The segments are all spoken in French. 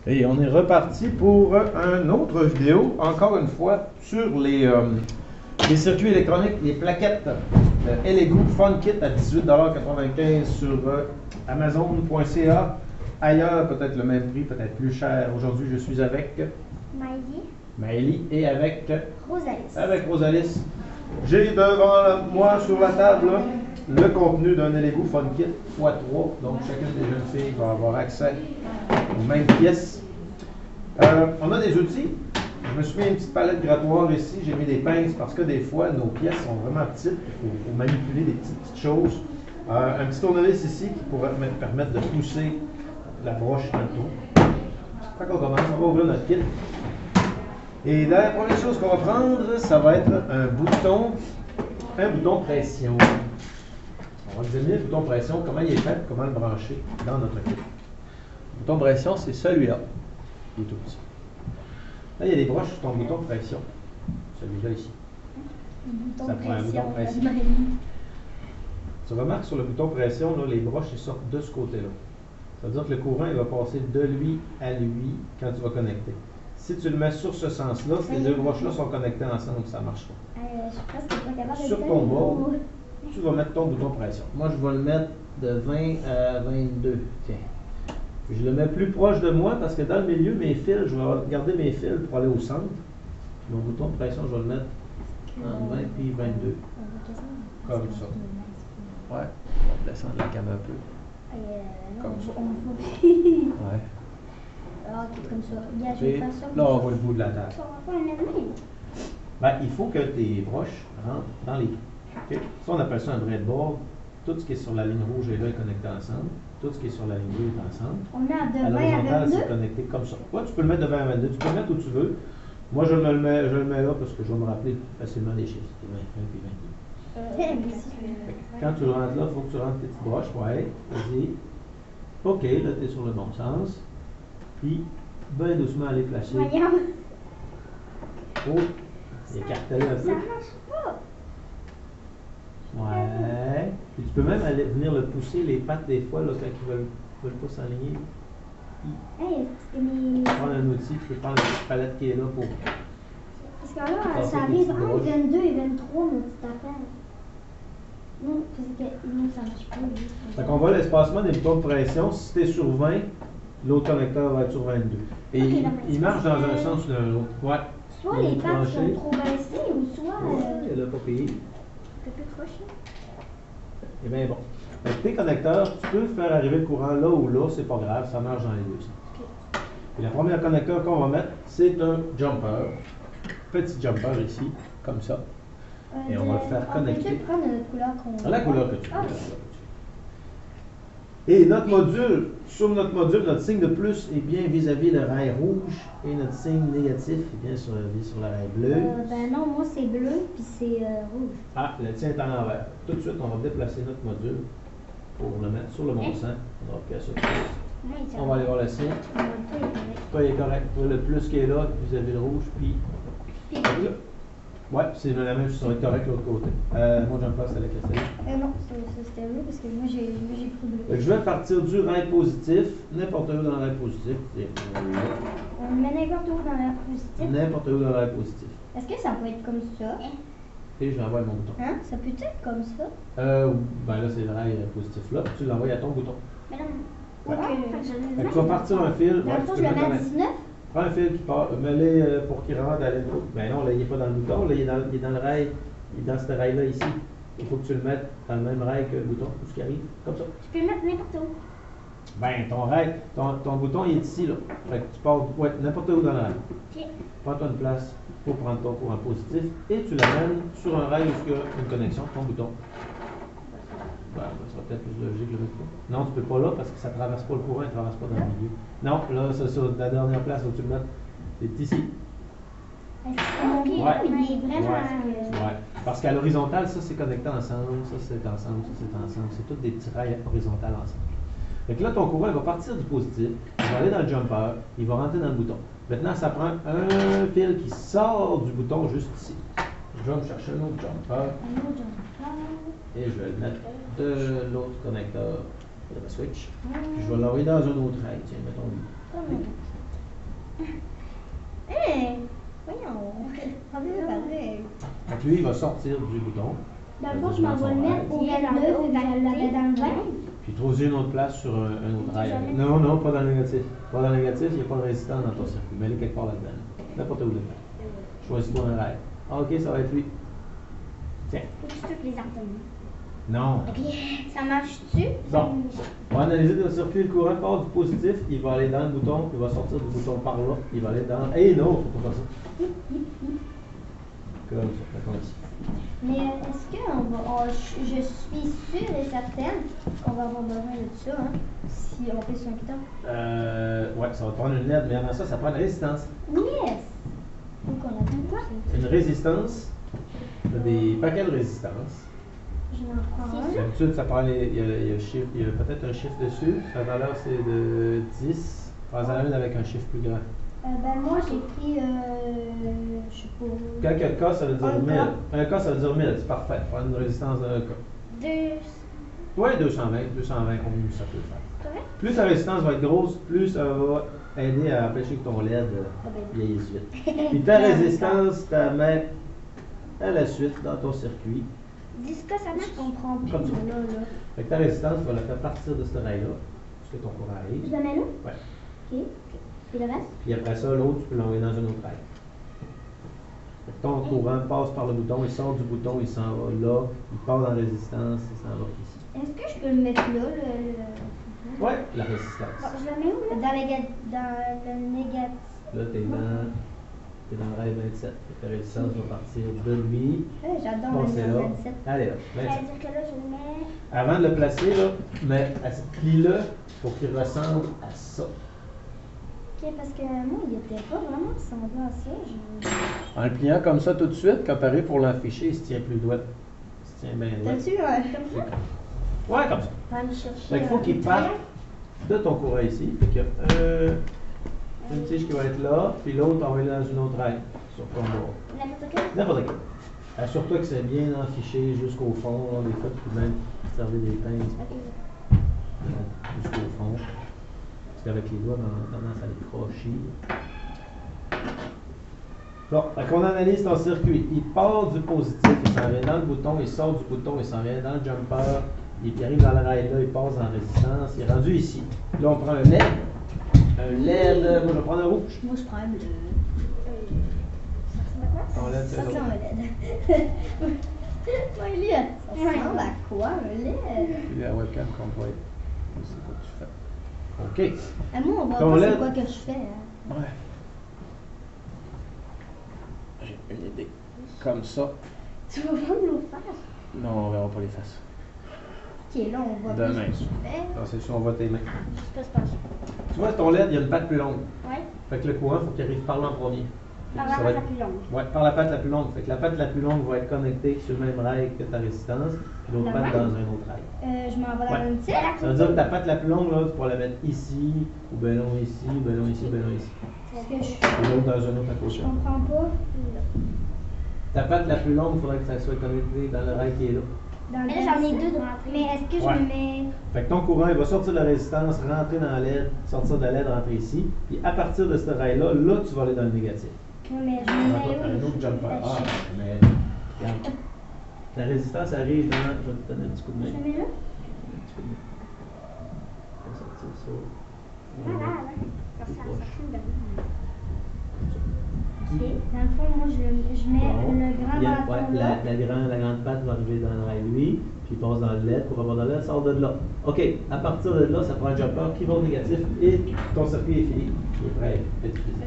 Et on est reparti pour une autre vidéo, encore une fois, sur les circuits électroniques, les plaquettes Elegoo Fun Kit à 18,95 $ sur Amazon.ca. Ailleurs, peut-être le même prix, peut-être plus cher. Aujourd'hui, je suis avec Maëlie et avec Rosalis. J'ai devant moi sur la table le contenu d'un Elegoo Fun Kit x3. Donc, chacune des jeunes filles va avoir accès aux mêmes pièces. On a des outils. Je me suis mis une petite palette grattoir ici. J'ai mis des pinces parce que des fois, nos pièces sont vraiment petites. Il faut manipuler des petites choses. Un petit tournevis ici qui pourrait me permettre de pousser la broche dans le tour. Fait qu'on commence, on va ouvrir notre kit. Et la première chose qu'on va prendre, ça va être un bouton pression. On va examiner le bouton pression, comment il est fait, comment le brancher dans notre kit. Le bouton pression, c'est celui-là. Il est tout petit. Là, il y a des broches sur ton bouton pression. Celui-là ici. Ça prend un bouton pression. Tu remarques sur le bouton pression, là, les broches ils sortent de ce côté-là. Ça veut dire que le courant il va passer de lui à lui quand tu vas connecter. Si tu le mets sur ce sens-là, ces deux broches-là sont connectées ensemble, ça ne marche pas. Sur ton board, tu vas mettre ton bouton pression. Moi, je vais le mettre de 20 à 22. Tiens. Je le mets plus proche de moi parce que dans le milieu, mes fils, je vais garder mes fils pour aller au centre. Mon bouton de pression, je vais le mettre entre 20 et 22. Comme ça. Ouais, on va descendre la cam un peu. Comme ça. Ouais. Comme ça. Et là, on voit le bout de la table. Ben, il faut que tes broches rentrent dans les trous. Okay? Ça, on appelle ça un breadboard. Tout ce qui est sur la ligne rouge est là est connecté ensemble. Tout ce qui est sur la ligne bleue est ensemble. On met de 20 à l'horizontale, à 22? c'est connecté comme ça. Ouais, tu peux le mettre de 20 à 22. Tu peux le mettre où tu veux. Moi, je le mets là parce que je vais me rappeler facilement des chiffres. C'est 20 et 22. Quand tu rentres là, il faut que tu rentres tes petites broches. Ouais, vas-y. OK, là, tu es sur le bon sens. Puis, bien doucement, aller placer. Voyons. Oh, écarter un peu. Ça marche pas. Ouais. Puis tu peux même aller, venir le pousser, les pattes, des fois, là, quand ils veulent pas s'aligner. Hey, parce que mes... Prendre un outil, tu peux prendre la petite palette qui est là pour. Parce que là, ça arrive entre 22 et 23, mon petit affaire. Non, parce que non, ça marche pas. Fait qu'on voit l'espacement des boutons de pression. Si tu es sur 20, l'autre connecteur va être sur 22. Et okay, il marche dans un sens ou dans l'autre. Ouais. Soit les pattes sont trop baissées ou soit. Ouais, elle a pas payé. Un peu plus proche. Eh bien bon. Avec tes connecteurs, tu peux faire arriver le courant là ou là, c'est pas grave, ça marche dans les deux sens. Okay. Et la première connecteur qu'on va mettre, c'est un jumper. Petit jumper ici, comme ça. Et on va le faire connecter. On peut prendre la couleur qu'on veut. La couleur que tu veux. Et notre module, sur notre module, notre signe de plus est bien vis-à-vis le rail rouge et notre signe négatif est bien sur le rail bleu. Ben non, moi c'est bleu puis c'est rouge. Ah, le tien est à l'envers. Tout de suite, on va déplacer notre module pour le mettre sur le bon sens. On va appuyer sur plus. On va aller voir le signe. Toi, il est correct. Toi, le plus qui est là vis-à-vis le rouge, puis là. Ouais, c'est la même chose, ça va être correct de l'autre côté. Moi, j'aime pas celle-là qui est non, c'était bleu parce que moi j'ai pris bleu. Je vais partir du rail positif, n'importe où dans le rail positif. On le met n'importe où dans l'air positif. N'importe où dans le rail positif. Est-ce que ça peut être comme ça? Et je l'envoie à mon bouton. Hein? Ça peut être comme ça? Ben là, c'est le rail positif là, tu l'envoies à ton bouton. Mais non. Ouais. Tu vas partir un fil. Dans le fond, je le mets à 19? Prends un fil qui part, mets-le pour qu'il rentre à l'autre. Ben non, là, il n'est pas dans le bouton, là, il est dans le rail, il est dans ce rail-là ici. Il faut que tu le mettes dans le même rail que le bouton, tout ce qui arrive, comme ça. Je peux le mettre n'importe où. Ben, ton rail, ton bouton, il est ici, là. Fait que tu pars n'importe où dans le rail. OK. Prends-toi une place pour prendre ton courant positif et tu l'amènes sur un rail où il y a une connexion, ton bouton. Ben, ça sera peut-être plus logique le bouton. Non, tu peux pas là parce que ça ne traverse pas le courant, il ne traverse pas dans le milieu. Non, là, c'est sur la dernière place où tu le mets. C'est ici. OK, ouais. Mais vraiment. Ouais. Parce qu'à l'horizontale, ça c'est connecté ensemble, ça c'est ensemble, ça c'est ensemble. C'est tous des petits rails horizontales ensemble. Fait que là, ton courant il va partir du positif, il va aller dans le jumper, il va rentrer dans le bouton. Maintenant, ça prend un fil qui sort du bouton juste ici. Je vais me chercher un autre jumper. Et je vais le mettre de l'autre connecteur de ma switch. Puis je vais l'envoyer dans un autre rail. Tiens, mettons lui. Voyons. Pareil. Donc lui, il va sortir du bouton. Dans le fond, je m'en vais le mettre au 22 ou je l'avais dans le 20. Puis trouve une autre place sur un autre rail. Non, non, pas dans le négatif. Pas dans le négatif, il n'y a pas de résistance dans ton circuit. Mets-le quelque part là-dedans. N'importe où dedans. Choisis-toi un rail. Ah, ok, ça va être lui. Tiens. Faut-tu toutes les atomes? Non. Ok, ça marche-tu? Bon. On va analyser le circuit. Le courant part du positif, il va aller dans le bouton, il va sortir du bouton par là, il va aller dans. Eh non, faut pas faire ça. Comme ça, comme ça. Mais est-ce que je suis sûre et certaine qu'on va avoir besoin de ça, hein, si on fait 5 temps? Ouais, ça va te prendre une LED, mais avant ça, ça prend une résistance. Yes! Donc on a fait quoi? Une résistance, des paquets de résistance. Je m'en prends un. D'habitude, ça prend il y a peut-être un chiffre dessus. La valeur, c'est de 10. Prends-en une avec un chiffre plus grand. Ben moi, j'ai pris, je sais pas. Quand il y a le cas, ça veut dire Un 1000. cas. Un cas, ça veut dire 1000. C'est parfait. Prendre une résistance d'un cas. 2. Ouais, 220 ohms, ça peut le faire. Correct? Plus ta résistance va être grosse, plus ça va aider à empêcher que ton LED vieillisse vite. Puis ta résistance, tu la mets à la suite dans ton circuit. 10 cas, ça marche? Je comprends plus, Comme ça. là. Fait que ta résistance, tu vas la faire partir de ce rail-là, puisque ton courant Je arrive. la mets là? Ouais. Ok. Et le reste? Puis après ça, l'autre, tu peux l'envoyer dans un autre rail. Fait que ton courant passe par le bouton, il sort du bouton, il s'en va là, il part dans la résistance, il s'en va ici. Est-ce que je peux le mettre là, Ouais, la résistance. Bon, je la mets où, là? Dans le négatif. Là, t'es dans le rail 27. Fait que ta résistance va partir de lui. J'adore Bon, le c'est là. 27. Allez là, Ça 27. veut dire que là, je le mets... Avant de le placer, là, mais plie-le pour qu'il ressemble à ça. Ok, parce que moi, il était pas vraiment ressemblant à ça. En le pliant comme ça tout de suite, quand t'arrives pour l'afficher, il se tient plus droit. Il se tient bien droit. T'as-tu comme ça? Ouais, comme ça. On va aller chercher... Fait qu'il faut qu'il parte de ton courant ici. Fait qu'il y a une tige qui va être là, puis l'autre, on va aller dans une autre rail, sur ton bord. N'importe quel? N'importe quel. Assure-toi que c'est bien affiché jusqu'au fond. Là. Des fois, tu peux même servir des pinces Ok. jusqu'au fond. Parce qu'avec les doigts, on a tendance à les crocher. Bon, fait qu'on analyse ton circuit. Il part du positif, il s'en vient dans le bouton, il sort du bouton, il s'en vient dans le jumper, il arrive dans le rail là, il passe en résistance, il est rendu ici. Là, on prend un LED. Un LED, moi je vais prendre un rouge. Moi, je prends un bleu. Ça ressemble à quoi? Ton LED, c'est Ça ressemble l'autre. à un LED. Ouais, lui, ça ressemble à quoi, un LED? Puis la webcam qu'on voit. C'est quoi que tu fais. OK. Moi, on voit Ton pas LED. c'est quoi que je fais. Hein. Ouais. J'ai une idée. Comme ça. Tu vas prendre nos faces? Non, on verra pas les faces. Ok, là, on voit Demain. plus ce que je fais. Ah, c'est sûr, on voit tes mains. Je sais pas ce que Tu vois, ton LED, il y a une patte plus longue. je fais. Ouais. Fait que le courant, il faut qu'il arrive par là en premier. Par Ça la va patte la être- plus longue. Ouais, par la patte la plus longue. Fait que la patte la plus longue va être connectée sur le même rail que ta résistance, puis l'autre La patte même? dans un autre rail. Je m'en vais dans Ouais. le tiers. Ça veut dire que ta patte la plus longue, là, tu pourras la mettre ici, ou ben non ici, ou ben non ici, ou ben non ici. Parce que je Ou l'autre dans un autre à côté. comprends pas. Ta patte la plus longue, il faudrait que ça soit connecté dans le rail qui est là. Mais là, j'en ai deux de rentrer. Mais est-ce que Ouais. je mets... Fait que ton courant, il va sortir de la résistance, rentrer dans la LED, sortir de la LED, rentrer ici. Puis à partir de ce rail-là, là, tu vas aller dans le négatif. Non, mais je On mets va où? faire un autre jumper. Ah, mais regarde. La résistance arrive dans. Je vais te donner un petit coup de main. Je le mets là? Un petit coup de main. On va sortir ça. Ça Tout proche. ressemble bien. Ok. Dans le fond, moi, je mets Bon. le grand Il y a- bâton ouais, là. la grande patte va arriver dans le rail lui, puis il passe dans le LED. Pour avoir dans le LED, sort de là. OK, à partir de là, ça prend un jumper qui va au négatif et ton circuit est fini. Il est prêt à être utilisé.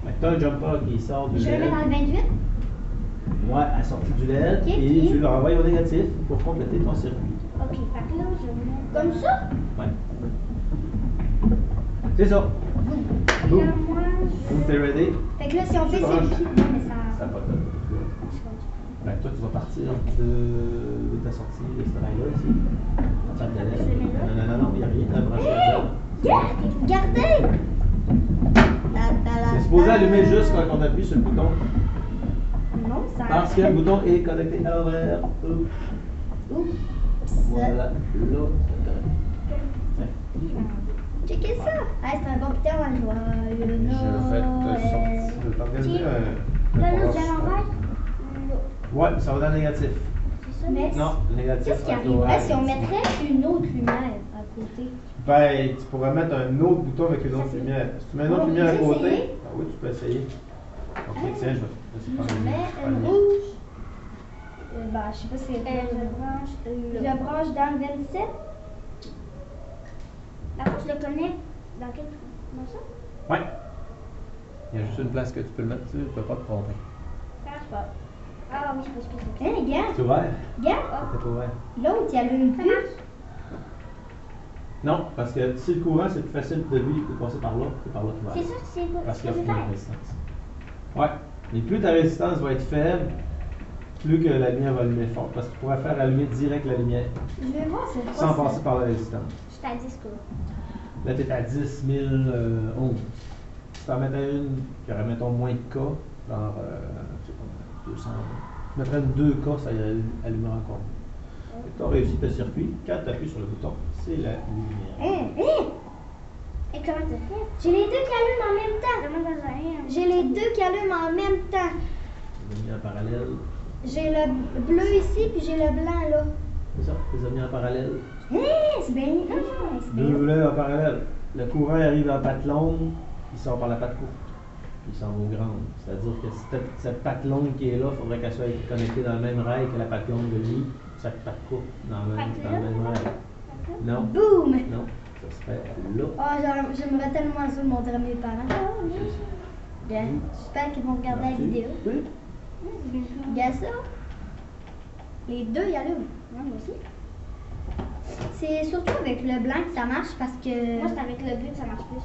Fait que tu as un jumper qui sort du Je le LED. mets dans le 28? Ouais, à la sortie du LED, Ok, et puis- tu le renvoies au négatif pour compléter ton circuit. Ok, fait que là, je le mets... Comme ça? Ouais. C'est ça. Là, Boum. moi, Boum, t'es ready? Fait que là, si on fait branches. c'est... Non, mais ça... Ça va pas. Ben, toi, tu vas partir de ta sortie de ce rail-là ici. Ça te laisse. Je le mets là? Non, il n'y a rien à brancher là-dedans. Regardez! C'est supposé allumer juste quand on appuie sur le bouton. Non, ça... Parce que le bouton est connecté à l'envers. Oups. Oups. Voilà. Là, c'est correct. Tiens. Ok, Checkez ça! Ah, c'est un bon piton, hein, joyeux Je Noël. vais t'organiser un Là, forage. j'ai l'envers. Ouais, ça va dans le négatif. C'est ça? Mais Non, négatif. qu'est-ce qui à arriverait l'orage. si on mettrait une autre lumière à côté? Ben, tu pourrais mettre un autre bouton avec une autre Ça, c'est- lumière. Si tu mets une autre On lumière à peut côté, essayer? ah oui, tu peux essayer. Ok, tiens, je vais essayer de Je faire mets une une lumière. rouge. Bah, je sais pas si c'est Je Je branche dans le 27. D'abord, je le connecte dans quel dans ça? Ouais. Il y a juste une place que tu peux le mettre, tu ne peux pas te tromper. Ça marche pas. Ah oui, je pense que c'est ça. Hein, gars? C'est ouvert? Gars? C'était pas ouvert. L'autre, il allume Ça plus. marche. Non, parce que si le courant c'est plus facile de lui de passer par là, c'est par là qu'il va C'est aller. ça que c'est pas. Parce qu'il y a c'est plus de faire. résistance. Ouais. Mais plus ta résistance va être faible, plus que la lumière va allumer fort. Parce que tu pourrais faire allumer direct la lumière Je vais voir c'est quoi sans ça. passer par la résistance. Je suis à 10 quoi. Là, tu es à 10 000 ohms. Si tu en mettais une qui aurait, mettons, moins de K, genre, je sais pas, 200, tu mettrais une 2K, ça allumera encore. Tu as réussi ton circuit. Quand tu appuies sur le bouton, c'est la lumière. Hein, hein? Et comment tu fais? J'ai les deux qui allument en même temps. Comment ça fait rien? J'ai les deux qui allument en même temps. Tu les as mis en parallèle. J'ai le bleu ici, puis j'ai le blanc là. C'est ça, tu les as mis en parallèle. Hein, c'est bien. Ah, c'est bien. Deux bleus en parallèle. Le courant arrive en patte longue, il sort par la patte courte. Puis il s'en va aux grandes. C'est-à-dire que cette patte longue qui est là, il faudrait qu'elle soit connectée dans le même rail que la patte longue de lui. Cette patte courte dans le même rail. Non. Boum! Non. Ça serait là. Oh, j'aimerais tellement ça le montrer à mes parents. Bien. J'espère qu'ils vont regarder la vidéo. Oui. Regarde ça. Les deux y allument. Non, moi aussi. C'est surtout avec le blanc que ça marche parce que. Moi, c'est avec le but que ça marche plus.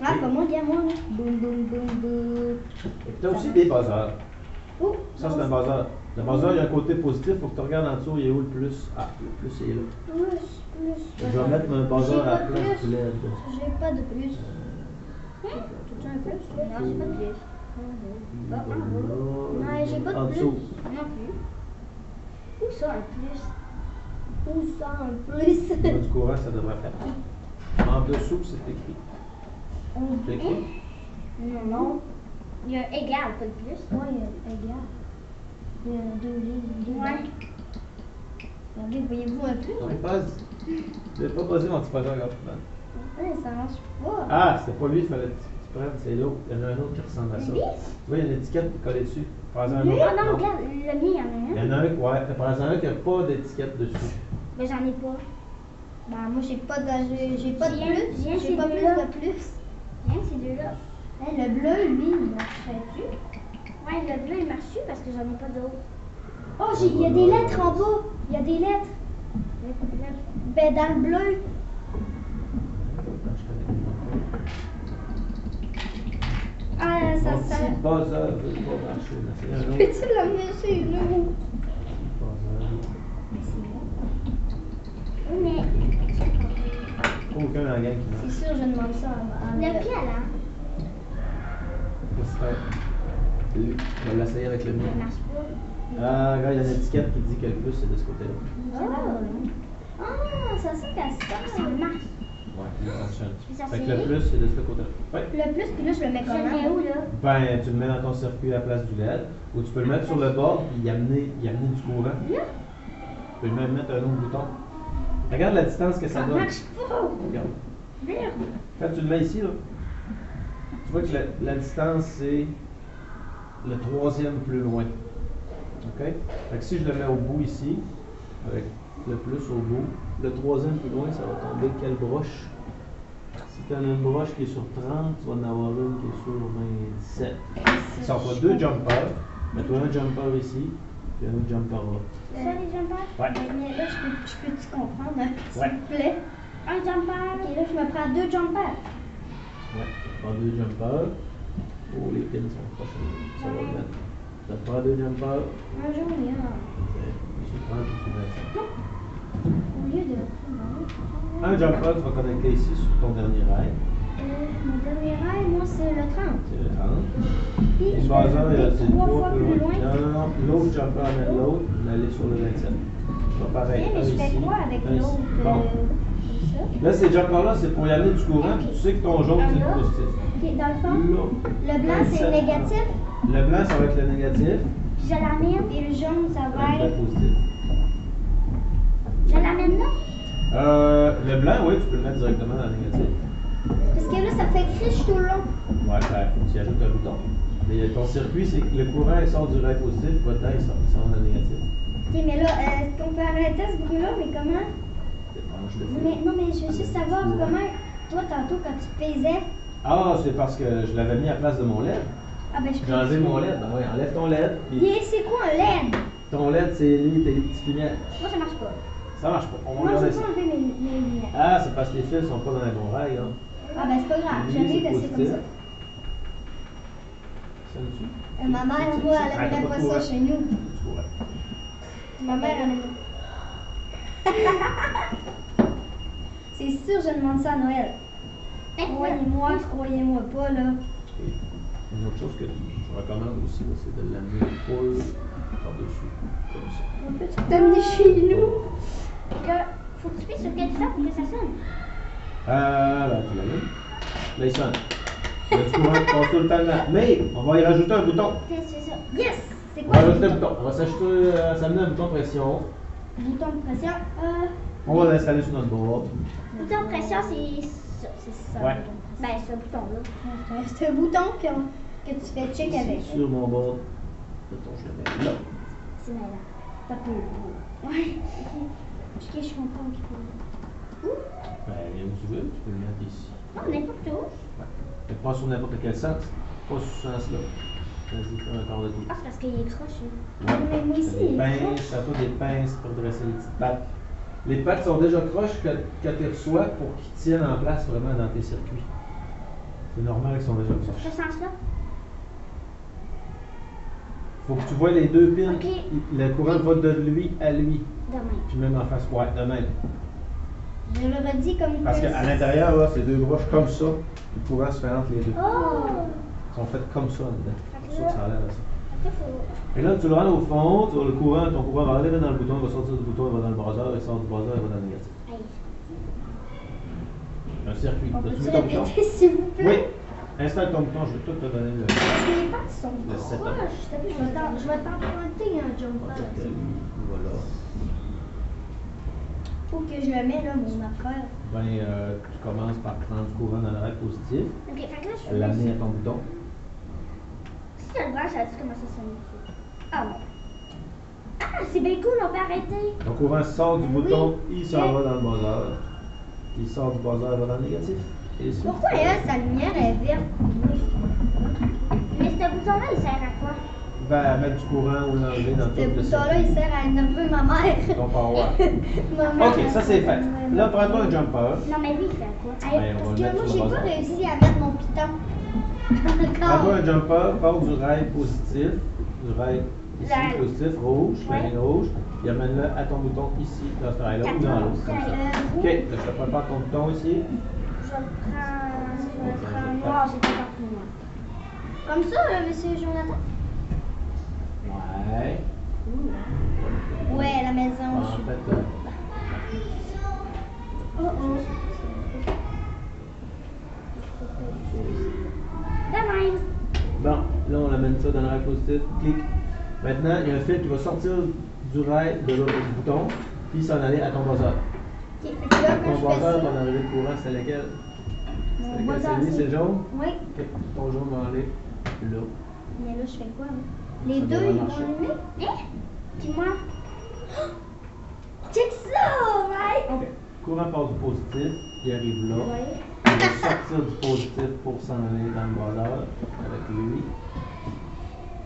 Ah, pas moi, regarde moi. Boum, boum, boum, boum. Tu as aussi des buzzers. Oh, Ça, c'est un buzzer. Le buzzer, il y a un côté positif. Il faut que tu regardes en dessous, il est où le plus? Ah, le plus, il est là. plus. Je vais mettre mon buzzer J'ai à la pas de place plus. du LED. J'ai pas de plus. Tu as un plus? Non, j'ai pas de plus. Ouais, j'ai pas de En plus. dessous. Non plus. Où ça, un plus? Où ça en plus? Au niveau du courant, ça devrait faire. En dessous, c'est écrit. C'est écrit. Non. Il y a égal, pas de plus. Ouais, égal. Il y a deux lignes. Ouais. Regardez, voyez-vous un plus? Non, pose. Je vais pas poser mon petit buzzer là. Ouais, ça marche pas. Ah, c'était pas lui, il fallait que tu prennes, c'est l'autre. Il y en a un autre qui ressemble à ça. Lui? Tu vois, il y a une étiquette collée dessus. Prends-en un Lui? autre. Ah non, Non. regarde, le mien, il y en a Il un. y en a un, ouais, prends-en un qui n'a pas d'étiquette dessus. Mais j'en ai pas. Bah, moi, j'ai pas de, j'ai pas de Viens, plus. viens, J'ai ces pas plus deux-là. de plus. Viens, ces deux-là. Hein, le bleu, lui, il marcherait-tu? Ouais, le bleu, il marche dessus parce que j'en ai pas d'autres. Oh, il y a des lettres en bas. Il y a des lettres. Ben, dans le bleu. Ah, ça, Mon ça. petit buzzer veut pas marcher. là. C'est un autre Peux-tu l'amener chez nous? buzzer. Mais c'est bon. Oui, mais Aucun dans la gang qui marche. C'est sûr, je demande ça à lequel, hein? Ça serait lui. Je vais l'essayer avec le Il mien. marche pas. Ah, regarde, il y a une étiquette qui dit que le plus, c'est de ce côté-là. Ah, ça sent qu'à Ça ça. marche. Ouais, il fonctionne. Puis ça Fait que fait le plus, c'est de ce côté-là. Ouais. Le plus, puis là, je le mets Je le mets comment? où, là? Ben, tu le mets dans ton circuit à la place du LED, ou tu peux le mettre sur le bord et y amener du courant. Là? Tu peux même mettre un autre bouton. Regarde la distance que ça Ça donne. marche pas. Regarde. Merde. Quand tu le mets ici, là, tu vois que la distance, c'est le troisième plus loin. OK? Fait que si je le mets au bout ici, avec le plus au bout, le troisième plus loin, ça va tomber quelle broche? Si tu as une broche qui est sur 30, tu vas en avoir une qui est sur 27. Ça va pas deux jumpers. Mets-toi un jumper ici, puis un autre jumper là. Ça, les jumpers? Ouais. Mais là, je peux-tu comprendre, hein, s'il Ouais. vous plaît? Un jumper. Ok, là, je me prends 2 jumpers. Ouais, tu prends deux jumpers. Oh, les pins sont proches. Ça va mettre. Tu prends deux jumpers. Un jour, il y a. Tu prends, puis tu mets ça. Au lieu de. Un jumper, tu vas connecter ici sur ton dernier rail. Mon dernier rail, moi, c'est le 30. C'est le 30. Puis, Et je le buzzer, vais c'est le 3 trois fois plus loin. Non, non, non. L'autre jumper amène l'autre, l'aller sur le 27. Pas pareil. Mais un je fais ici, quoi avec un ici. l'autre? Bon. ça. Là, ces jumpers-là, c'est pour y amener du courant, Ok. puis tu sais que ton jaune, c'est Là. le positif. Ok, dans le fond, Là. le blanc c'est le négatif, Le blanc, ça va être le négatif. puis je l'amène, et le jaune ça va Le être. positif. Je l'amène là? Le blanc, oui, tu peux le mettre directement dans le négatif. Parce que là, ça fait criche tout le long. Ouais, ben, faut que tu y ajoutes un bouton. Mais ton circuit, c'est que le courant, il sort du rail positif, votre dedans, il sort dans le négatif. Ok, mais là, est-ce qu'on peut arrêter ce bruit-là, mais comment? Dépend, je le fais. Mais, non, mais je veux juste savoir comment, toi, tantôt, quand tu pesais. Ah, c'est parce que je l'avais mis à la place de mon LED. Ah, ben, je J'ai enlevé mon LED. Ben oui, enlève ton LED. Puis Et c'est quoi un LED? ton LED, c'est tes petites lumières. Moi, ça marche pas. Ça marche pas. On va Moi, je regarder veux ça. pas enlever mes lunettes. Ah, c'est parce que les fils sont pas dans les bons rails, hein. Ah, ben, c'est pas grave. Lui, J'aime mieux c'est que c'est comme positif. ça. Ça dessus? Ma mère, moi, elle aimerait pas ça chez nous. C'est correct. Ma mère, elle aimerait. C'est sûr, je demande ça à Noël. Croyez-moi pas, là. Et une autre chose que je recommande aussi, là, c'est de l'amener full par-dessus, comme ça. On peut tout t'amener chez nous. Faut que tu puisses sur quel ça pour que ça sonne. Ben, tu l'allumes. Là, il sonne. Il y a du courant qui passe tout le temps dedans. Mais, on va y rajouter un bouton. Qu'est-ce que c'est ça? Yes! C'est On quoi va le rajouter un bouton? bouton. On va s'amener un bouton de pression. Bouton de pression. On va l'installer sur notre board. Bouton de pression, c'est ça. C'est ça. Ouais. Ben, ce bouton-là. C'est un bouton que tu fais check avec. Sur mon board. Bouton, je le mets là. C'est malin. T'as peu. Ouais. Ok, je comprends. Ben, où tu veux, tu peux le mettre ici. Non, n'importe où. Ouais. Mais pas sur n'importe quel sens. Pas sur ce sens-là. Vas-y, fais un quart de tour. Ah, c'est parce qu'il est croche. Hein. Ouais. Mais moi aussi, T'as des il est pinces, croche. ça fait des pinces pour dresser les petites pattes. Les pattes sont déjà croches que tu reçois pour qu'ils tiennent en place vraiment dans tes circuits. C'est normal qu'ils sont déjà croches. Ce sens-là. Faut que tu vois les deux pins. Ok. Le courant va de lui à lui. Demain. Puis même en face, ouais, de même. Je le redis comme Parce que qu'à l'intérieur, là, c'est deux broches comme ça. Le courant se fait entre les deux. Oh! Ils sont faites comme ça dedans. Fait que C'est ça là- que ça a l'air à ça. Après, faut. Et là, tu le rentres au fond, tu vas le courant, ton courant va aller dans le bouton, il va sortir du bouton, il va dans le buzzer, il sort du buzzer, il va dans le négatif. Aïe. Un circuit. On As-tu peut-tu mis ton bouton? répéter, s'il vous plaît? Oui. Installe ton bouton, je vais tout te donner le. Parce que les pattes sont Le setup. proches. Je vais t'emprunter un jumper. Voilà. Faut que je le mette là, mon affaire. Ben, tu commences par prendre du courant dans l'arrêt positif, Ok, fait que là, je fais l'amener à ça. ton bouton. Si tu le branches, ça dit comment ça sonne. Ah bon. Ah, c'est bien cool, on peut arrêter. Ton courant sort du Oui. bouton, il s'en va dans le buzzer. Il sort du buzzer, il va dans le négatif. Et ici. Pourquoi elle, sa lumière est verte? Mais ce bouton-là, il sert à quoi? Ben, à mettre du courant ou l'enlever dans tout Ce le bouton-là, il circuit. sert à énerver ma mère. Ton power. Ma mère, Ok, ça c'est fait. Là, prends-toi un jumper. Non, mais lui, il fait à quoi? Hey, Ben, on va parce le que mettre moi, sur j'ai le pas buzzer. réussi à mettre mon piton. Prends-toi Encore. un jumper, part du rail positif, du rail ici, Rail. positif, rouge, la Ouais. ligne rouge, et amène-le à ton bouton ici, dans ce rail-là, ou dans l'autre, comme ça. Ok, là, je te prépare ton bouton ici. Je vais le prendre noir, c'est pas pour moi. Comme ça, monsieur Jonathan? Ouais. Ouais, la maison. En je suis- fait, Oh oh. De même. bon, là, on amène ça dans le rail positif, clic. Maintenant, il y a un fil qui va sortir du rail de l'autre bouton, puis s'en aller à ton buzzer. Ok, fait que là, Ton quand je fais buzzer, ça. ton arrivée de courant, c'est lequel? Mon C'est lequel? buzzer, C'est lui, c'est le jaune? Oui, Ok, ton jaune va aller là. mais là, je fais quoi? Là? Les Ça deux, devrait ils vont marcher. allumer? Hein? Dis-moi. Check ça, right? Ok. Courant part du positif, il arrive là. Ouais. Il va sortir du positif pour s'en aller dans le buzzer avec lui.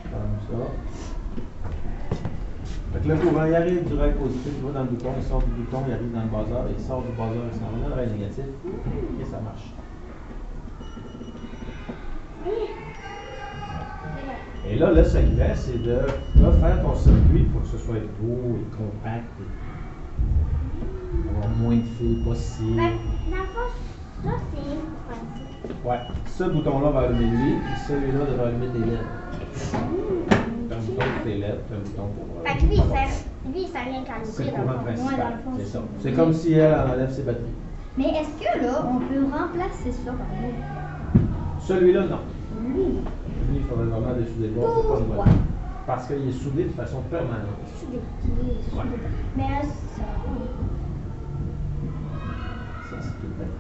Comme ça. Fait que le courant, il arrive du rail positif, il va dans le bouton, il sort du bouton, il arrive dans le buzzer, il sort du buzzer, il s'en va dans le rail négatif. Et ça marche. Et là, le secret, c'est de refaire ton circuit pour que ce soit beau et compact. Et avoir moins de fils possible. Fait que, dans le fond, ça, c'est. Ouais, ce bouton-là va allumer lui, puis celui-là devrait allumer tes LED. T'as un bouton pour tes LED, t'as un bouton pour. Fait que lui, il sert rien qu'à C'est allumer le dans courant le fond. Ouais, dans principal, le fond, c'est ça. c'est- C'est comme si elle enlève ses batteries. Mais est-ce que là, on peut remplacer ça par un autre? Celui-là, non. Lui. Lui, il faudrait vraiment décider de voir, c'est pas une bonne Pourquoi? idée. Parce qu'il est soudé de façon permanente. Soudé. Ouais. Mais ça. Ça, c'est tout le temps.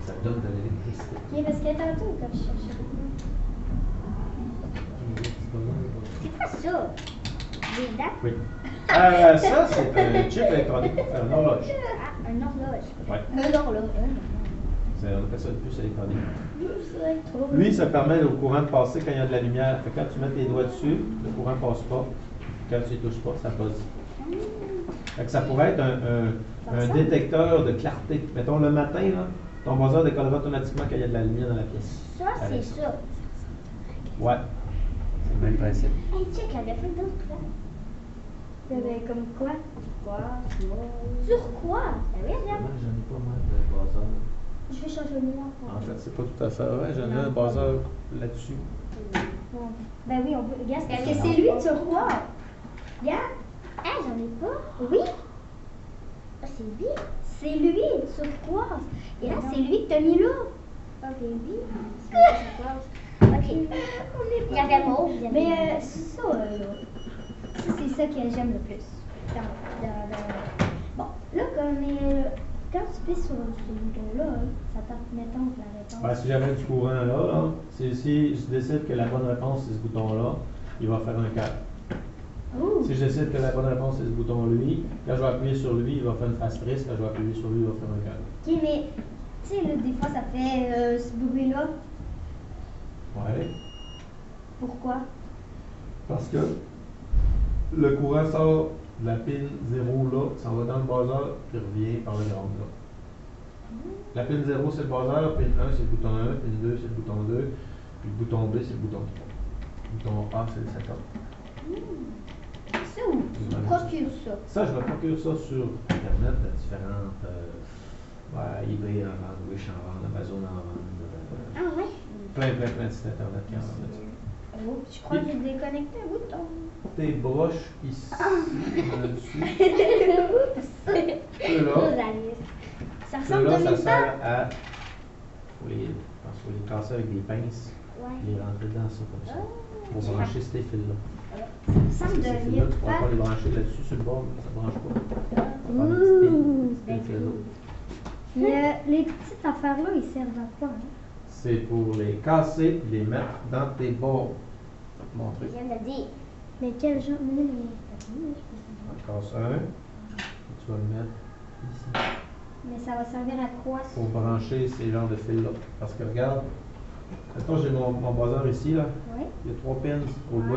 Ça donne de l'électricité. Ok, parce que tantôt, quand je cherchais. C'est quoi ça? Des dates? Oui. Ça, c'est un chip électronique pour faire une horloge. Ah, un horloge. Ouais. Un horloge. On appelle ça une puce électronique. Trop. Lui, ça permet au courant de passer quand il y a de la lumière. Fait que quand tu mets tes doigts dessus, le courant ne passe pas. Quand tu ne touches pas, ça buzz. Fait que ça pourrait être un détecteur de clarté. Mettons le matin, là, ton buzzer décollera automatiquement quand il y a de la lumière dans la pièce. Ça, c'est ça. Ouais. C'est le même principe. Hey, check, la défaite d'autres là. Il y avait comme quoi? Quoi? Sur quoi? Ben oui, regarde. Moi, j'en ai pas mal de buzzer. Je vais changer le mien. En fait, c'est pas tout à fait vrai. J'en ai un buzzer là-dessus. Ben oui, on peut. Regarde, Est-ce est-ce que que c'est lui de turquoise? Regarde. Ah, j'en ai pas. Oui. Ah, c'est lui. C'est lui de turquoise. Et là, c'est lui que t'as mis là. Ok, lui. Ok. Il y avait le mauve. il y avait Mais le- c'est ça, ça, c'est ça que j'aime le plus. Bon, là, quand tu pisses sur ce bouton-là, ça tape, mettons, la réponse. Ben, si j'avais du courant là, si je décide que la bonne réponse c'est ce bouton-là, il va faire un cœur. Oh! Si je décide que la bonne réponse c'est ce bouton-lui, quand je vais appuyer sur lui, il va faire une face triste. Quand je vais appuyer sur lui, il va faire un cœur. Ok, mais tu sais, là, des fois, ça fait ce bruit-là. Ouais. Pourquoi? Parce que le courant sort de la pin 0 là, ça va dans le buzzer, puis revient par le ground là. La pin 0 c'est le buzzer, pin 1 c'est le bouton 1, pin 2 c'est le bouton 2, puis le bouton B c'est le bouton 3. Le bouton A c'est le setup. Ça, où tu procures ça? Ça, je me procure ça sur Internet, de différentes eBay en vente, Wish en vente, Amazon en vente, Ah, ouais. plein de sites Internet qui en vendent là-dessus. Oh, je crois que j'ai déconnecté un bouton. Tes broches ici, dessus, Oups. ceux-là. Ça ressemble Ceux-là, à ça une sert à. Faut les casser avec des pinces, Ouais. les rentrer dans ça comme ça. Pour brancher ces fils-là. Ça me Ces donne fils-là, tu ne pourras pas les brancher là-dessus sur le bord, ça ne branche pas. Ça prend des petites pins, Mais les petites affaires-là, ils servent à quoi? Hein? c'est pour les casser et les mettre dans tes bords. Montrer. Je viens de le dire. Mais quel genre? On casse un. Et tu vas le mettre ici. Mais ça va servir à quoi? Ça? Pour brancher ces genres de fils-là. Parce que regarde, maintenant j'ai mon buzzer ici, là. Oui. Il y a 3 pins au bout.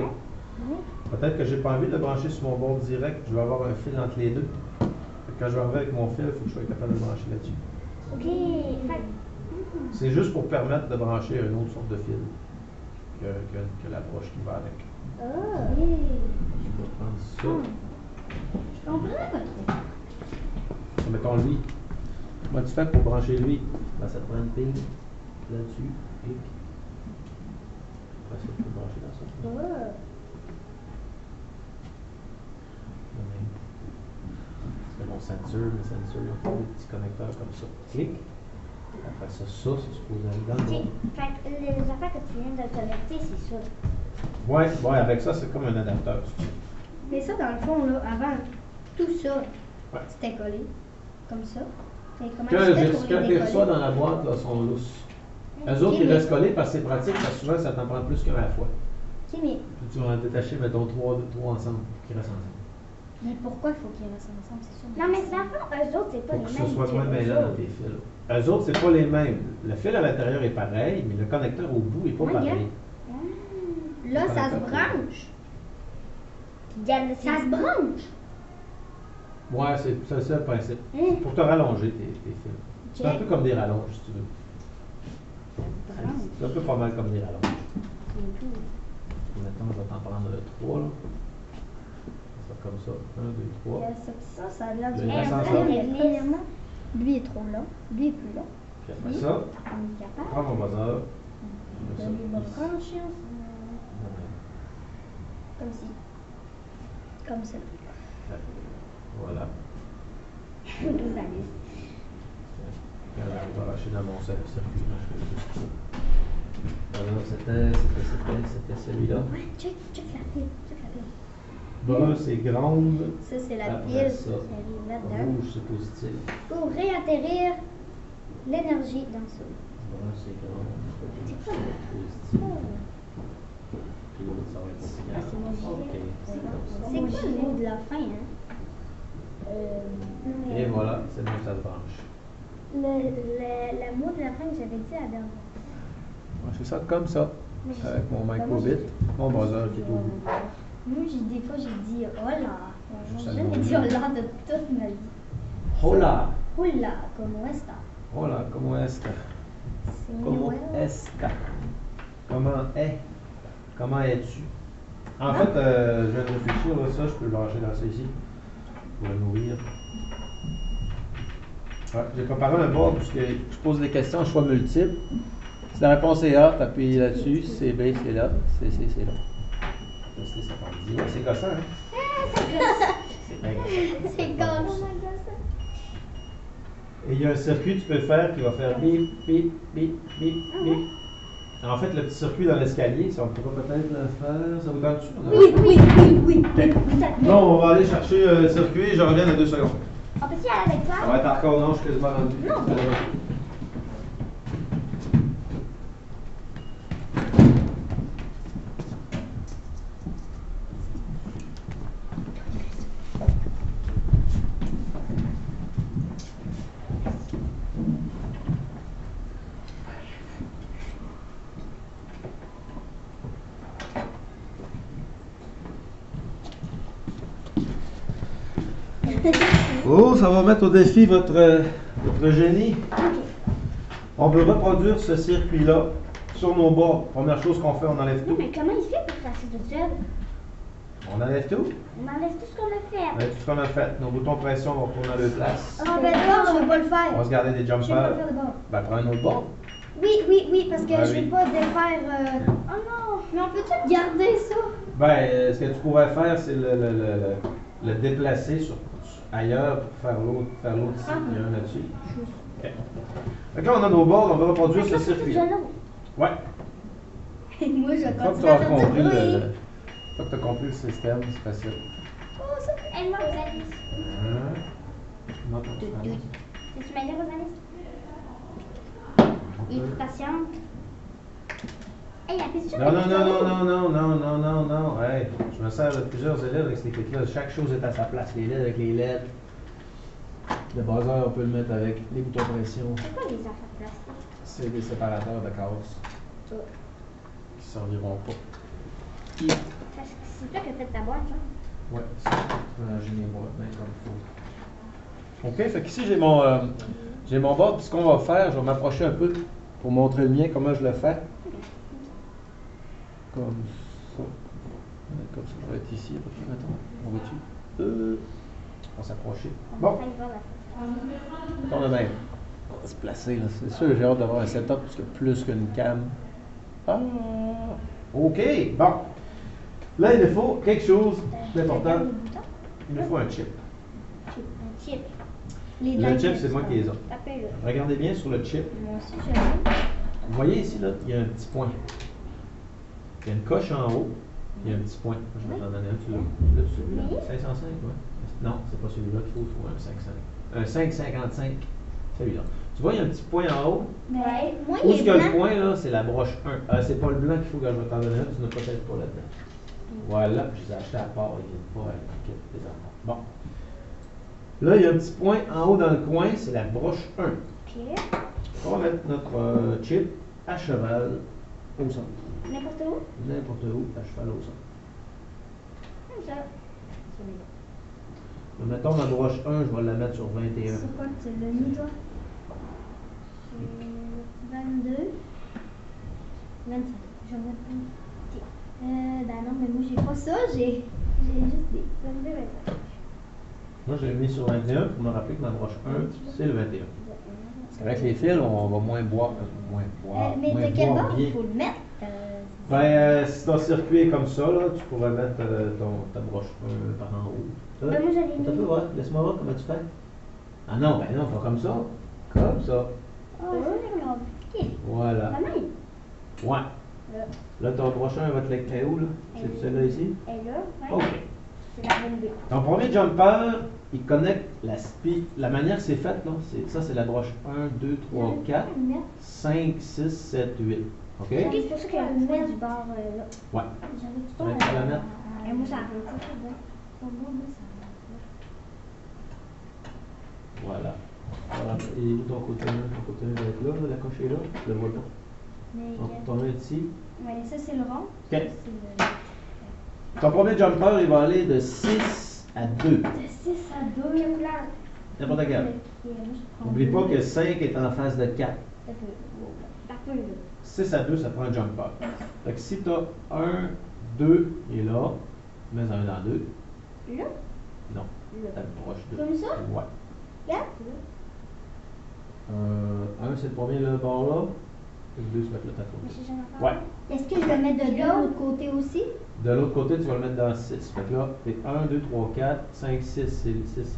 Oui. Peut-être que j'ai pas envie de le brancher sur mon bord direct, je vais avoir un fil entre les deux. Fait que quand je vais arriver avec mon fil, il faut que je sois capable de le brancher là-dessus. Ok. Fait C'est juste pour permettre de brancher une autre sorte de fil que la broche qui va avec. oh. Oui. Je vais prendre ça. Je comprends pas trop. Mettons lui. Comment tu fais pour brancher lui? Ben, ça te prend une pile là-dessus. Et après ça, tu peux le brancher dans ça. Oh. C'est mon ceinture, mes ceintures, ils ont fait des petits connecteurs comme ça. Clic. Après ça, c'est supposé aller dans le Ok. bord. Fait que les affaires que tu viens de connecter, c'est ça. Ouais, avec ça, c'est comme un adapteur. Mais ça, dans le fond, là, avant, tout ça, Ouais. c'était collé. Comme ça. Et comment Quand tu fais pour ils les reçoivent décoller? dans la boîte, là, sont lousses. Eux Ok, autres, ils mais- restent collés parce que c'est pratique, parce que souvent, ça t'en prend plus qu'un à la fois. Ok, mais, Puis tu vas en détacher, mettons, trois ensemble, qui restent ensemble. mais pourquoi il faut qu'ils restent ensemble? C'est ça. Non, mais dans le fond, eux autres, c'est pas Pour les que mêmes. ce soit moins que mêlant eux dans autres. tes fils. Eux autres, c'est pas les mêmes. Le fil à l'intérieur est pareil, mais le connecteur au bout est pas Regarde. pareil. Là, ça se branche. Regarde, Ça se branche. Ouais, c'est ça le principe. Hein? Pour te rallonger tes fils. C'est un Ok. peu comme des rallonges, si tu veux. branche. C'est un peu pas mal comme des rallonges. Maintenant, je vais t'en prendre 3, là. Ça comme ça. 1, 2, 3. Ça a l'air Le du reste même. ensemble. Mais premièrement, lui est trop long, lui est plus long. Puis après ça, On est capable prends mon buzzer. de les brancher ensemble. Comme ci. Comme ça. Voilà. Vous allez. Je vais arracher dans mon circuit. Alors, c'était celui-là. Ouais, check la pile. Check la pile. Brun, c'est grande. Ça, c'est la Après pile ça, qui arrive là-dedans. rouge, c'est positif. Pour réatterrir l'énergie dans ça. Brun, c'est grande. C'est quoi? Positif. Puis l'autre, ça va être signal. Ah, c'est mon gilet. OK, c'est comme ça. C'est quoi le mot de la fin, hein? Et voilà, c'est bon, ça se branche. Le mot de la fin que j'avais dit à dernière. C'est ça comme ça, avec mon microbit, mon buzzer qui est au bout. Moi, des fois, j'ai dit hola. Ça J'ai nous jamais dit. dit hola de toute ma vie. Hola! Hola, como esta? Hola, comment est-ce que? Comment Señor. est-ce que? Comment est? Comment es-tu? En fait, je viens de réfléchir, là, ça, je peux le lâcher dans ça ici, pour le nourrir. Ouais, j'ai préparé un board puisque je pose des questions à choix multiples. Si la réponse est A, t'appuies là-dessus. Si c'est B, c'est là. Si c'est C, c'est là. C'est ça qu'on dit. C'est gossant, hein? C'est bien gossant. C'est comme ça. Et il y a un circuit que tu peux faire qui va faire bip, bip, bip, bip, bip. En fait, le petit circuit dans l'escalier, ça on pourra peut-être le faire. Ça vous tente-tu? Oui. Non, on va aller chercher le circuit et je reviens dans 2 secondes. On peut-y aller avec toi? Ça va être encore, non, je suis quasiment rendu. Non. Oh, ça va mettre au défi votre génie. On veut reproduire ce circuit-là sur nos bords. Première chose qu'on fait, on enlève Non, tout. mais comment il fait pour faire ça tout seul? On enlève tout. On enlève tout ce qu'on a On fait. enlève tout ce qu'on a fait. Nos boutons de pression vont retourner à leur place. Ah, ben d'abord, je veux pas le On va faire. se garder des Je veux pas le jumpers. faire d'abord. Ben, prends un autre bord. Oui, parce que Ah, je oui. veux pas défaire. Oh non, mais on peut-tu garder ça? Ben, ce que tu pourrais faire, c'est le déplacer ailleurs pour faire l'autre ici. Il y en a un là-dessus. OK. Donc là, on a nos bords, on va reproduire ce circuit. Ouais. Moi, je Une fois que continue tu as à faire du compris bruit. une fois que tu as compris le système, c'est facile. Oh, ça, elle m'a Rosalie. Non, pas de problème. Tu m'aides, Rosalie? Il est patiente. Hey, la piste Non. Hey, je me sers de plusieurs élèves avec ces kits-là. Chaque chose est à sa place. Les LED avec les LED. Le buzzer, on peut le mettre avec les boutons de pression. C'est quoi les affaires plastiques? C'est des séparateurs de casse Ça. qui serviront pas. C'est toi qui as fait ta boîte, genre? Ouais, ça, je vais ranger mes boîtes bien comme il faut. OK, fait qu'ici j'ai mon board. Puis ce qu'on va faire, je vais m'approcher un peu pour montrer le mien, comment je le fais. Comme ça. Comme ça, je vais être ici, à peu près, mettons. On va-tu? On va s'approcher. Bon, on a bien. On va se placer, là. C'est sûr, j'ai hâte d'avoir un setup, parce que plus qu'une cam. Ah! OK, bon. Là, il nous faut quelque chose d'important. Il nous faut un chip. Un chip. Le chip, c'est moi qui les ai. Tapez-le. Regardez bien sur le chip. Moi aussi, je l'ai. Vous voyez ici, là, il y a un petit point. Il y a une coche en haut. Il y a un petit point. Je vais t'en donner un. Tu l'as celui-là? 505, oui. Non, c'est pas celui-là qu'il faut. Un 55. Un 555. Celui-là. Tu vois, il y a un petit point en haut. Ouais. Moi, Où il est-ce est qu'il y a le blanc. point, là, c'est la broche 1. C'est pas le blanc qu'il faut que je vais t'en donner un. Tu n'as peut-être pas là-dedans. Voilà, je les ai achetés à part. Il n'y a pas avec le kit des enfants. Bon. Là, il y a un petit point en haut dans le coin. C'est la broche 1. Ok. On va mettre notre chip à cheval au centre. N'importe où? N'importe où, à cheval au centre. Comme ça. Donc, mettons ma broche 1, je vais la mettre sur 21. C'est quoi que tu l'as mis, toi? 22. 25. J'en ai pas. Ok. Ben non, mais moi, j'ai pas ça. J'ai juste des 22, 25. Moi, je l'ai mis sur 21 pour me rappeler que ma broche 1, c'est le 21. Parce qu'avec les fils, on va moins boire. Mais moins de quel boire bord bien. il faut le mettre? Si ton circuit est comme ça, là, tu pourrais mettre ta broche 1 par en haut. Ben, moi, j'allais Attends un peu, mis. voir. Laisse-moi voir comment tu fais. Ah non, ben non, pas comme ça. Comme ça. Oh, c'est compliqué. Voilà. La même. Ouais. Là. Là, ton prochain va te l'éclater où, là? C'est celui-là ici? Et là, ouais. OK. C'est la 22. Ton premier jumper, il connecte la manière que c'est fait, là, ça, c'est la broche 1, 2, 3, 4, 5, 6, 7, 8. OK? Ok, c'est pour ça qu'il y a le mettre du bord là. Ouais. J'avais tout Tu vas pas la mettre? Et moi, ça arrête ça. Pour moi, ça Voilà. Voilà. Et où ton côté 1? Ton côté 1 va être là, la coche est là. Je le vois pas. Mais, Donc, ton 1 est ici. ouais, ça, c'est le rond. OK. Ça, c'est Ton premier jumper, il va aller de 6 à 2. de 6 à 2. Quelle couleur? N'importe quel. N'oublie pas que 5 est en face de 4. T'as peu, là. 6 à 2, ça prend un jumper. Fait que si tu as 1, 2, il est là, mets un dans 2. Là? Non, Là. ta broche 2. Comme ça? Ouais. Regarde. 1, c'est le premier là, bord là. Et 2, ça va être là, ta Mais côté. j'ai jamais fait. Ouais. Est-ce que je le mets de l'autre côté aussi? De l'autre côté, tu vas le mettre dans 6. Fait que là, c'est 1, 2, 3, 4, 5, 6, c'est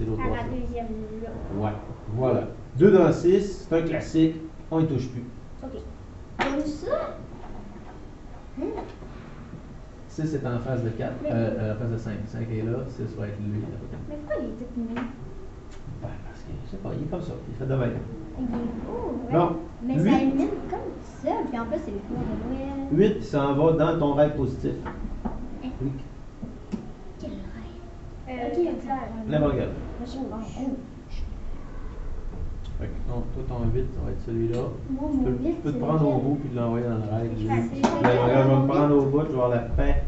l'autre À broche. la là. deuxième, là. Ouais. Voilà. 2 dans 6, c'est un classique. On ne touche plus. Ok. Comme ça? 6 est en face de 4, Mais- en face de 5. 5 est là, 6 va être lui. Mais pourquoi il est tout mignon? Ben, parce que, je sais pas, il est comme ça. Il fait de même. Il est beau, ouais. Non. Mais Huit. ça illumine comme ça. Puis en plus, c'est le cours de Noël. 8, il s'en va dans ton rêve positif. Oui. Quel rêve. Ok, il clair. N'importe quel. Moi, je suis en rouge. Fait que, non, toi, ton 8, ça va être celui-là. Moi, Tu mon peux, 8, tu peux te c'est prendre au lequel? bout puis de l'envoyer dans le rêve. Je Lui. fais assez. Ben, regarde, je vais me prendre au bout, je vais avoir la paix.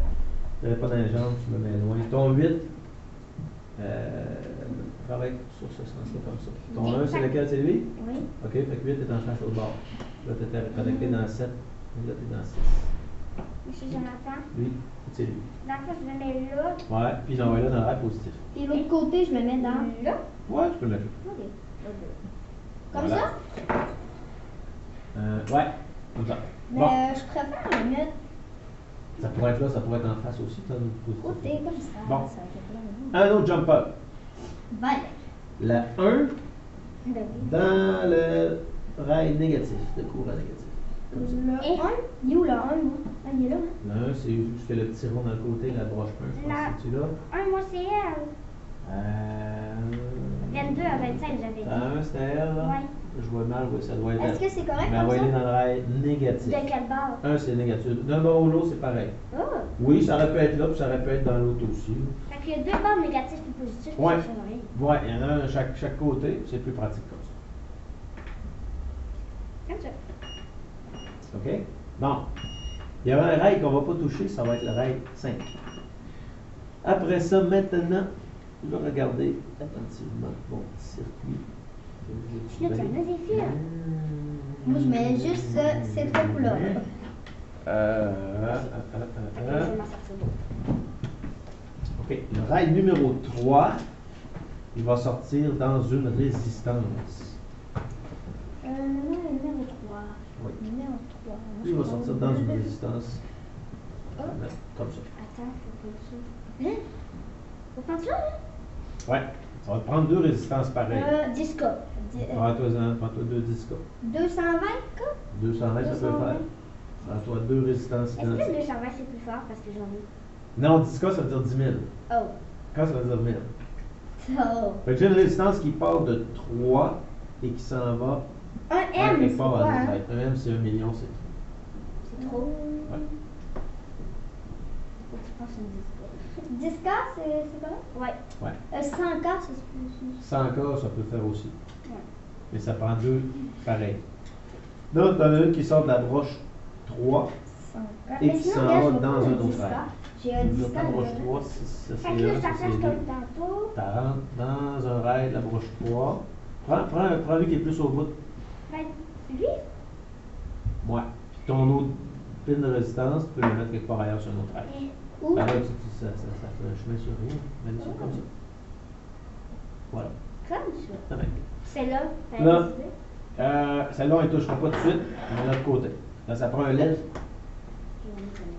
Je pas dans les jambes, tu me mets loin. Ton 8, travaille sur ce sens-là comme ça. Ton 1, c'est lequel? C'est lui? Oui. OK, fait que 8 est en face au bord. Là, tu étais connecté dans 7. Là, tu es dans 6. Monsieur Jonathan. Lui, c'est lui. Dans le fond, je le mets là. Ouais, puis j'envoie-le dans le rêve positif. Puis l'autre côté, je le mets dans. Là. Ouais, tu peux le mettre. Ok. Comme Voilà. ça? Ouais, comme ça. Mais Bon, je préfère le mettre ça pourrait être là, ça pourrait être en face aussi, t'as une positif. côté comme ça. Bon. Ça fait plein de Un autre jumper. Violet. La 1 Ben dans le rail négatif, le courant négatif. Comme ça. oui. Le 1? Il est où le 1, moi? Ah, il est là. Le 1, c'est juste le petit rond dans le côté, la broche 1, je pense La- que c'est là. 1, moi, c'est elle. 22 à 25, j'avais dit. 1, c'était elle, là. Ouais. Je vois mal, oui, ça doit être Est-ce elle. que c'est correct Mais comme envoyez ça? dans le rail négatif. De quelle barre? 1, c'est négatif. D'un bord ou l'autre, c'est pareil. Oh! Oui, ça aurait pu être là, puis ça aurait pu être dans l'autre aussi. Fait qu'il y a deux barres négatives et positives. puis Ouais. ça change rien. Ouais, il y en a un à chaque côté, c'est plus pratique comme ça. Comme ça. OK? Bon. Il y a un rail qu'on ne va pas toucher, ça va être le rail 5. Après ça, maintenant, je vais regarder attentivement mon petit circuit. Là, tu en as des fils. Moi, je mets juste ces trois couleurs. Euh, euh, Je vais m'en sortir d'autres. OK. Le rail numéro 3, il va sortir dans une résistance. Numéro 3. Oui. Numéro 3. Lui, il va sortir dans une résistance. Oh. Comme ça. Attends, faut prendre ça. Hein? Faut prendre ça, là? Ouais. Ça va te prendre deux résistances pareilles. Disco. Prends-toi deux discos. 220, quoi? 220, ça peut le faire. Prends-toi deux résistances Est-ce que identiques. 220 c'est plus fort parce que j'en ai? Non, disco, ça veut dire 10 000. Oh. Quand ça veut dire 1000. Oh. Fait que j'ai une résistance qui part de 3 et qui s'en va Un à M, quelque c'est part quoi, à hein? 17. Un M, c'est 1 million, c'est C'est trop. Ouais. Faut que tu penses une disco. 10K, c'est correct? Ouais. Ouais. 100K, ça se peut aussi. 100K, ça peut faire aussi. Ouais. Mais ça prend deux pareils. Là, tu en as une qui sort de la broche 3. 100K. Et Mais qui sinon, s'en regarde, va je vais dans prendre un un autre 10K. rail. J'ai un 10K. La broche dedans. 3, ça Fait c'est que là, 1, ça ça flash c'est 2. comme tantôt. Tu rentres dans un rail de la broche 3. Prends lui qui est plus au bout. Ben, lui? Ouais. Puis ton autre pin de résistance, tu peux le mettre quelque part ailleurs sur un autre rail. Et où? Ben là, ça fait un chemin sur rien. Mets-le sur comme ça. Voilà. Comme ça. Ça va être. C'est là. t'as Là. décidé? Celle-là, on ne touchera pas tout de suite, mais de l'autre côté. Là, ça prend un LED. Je vais me connaître.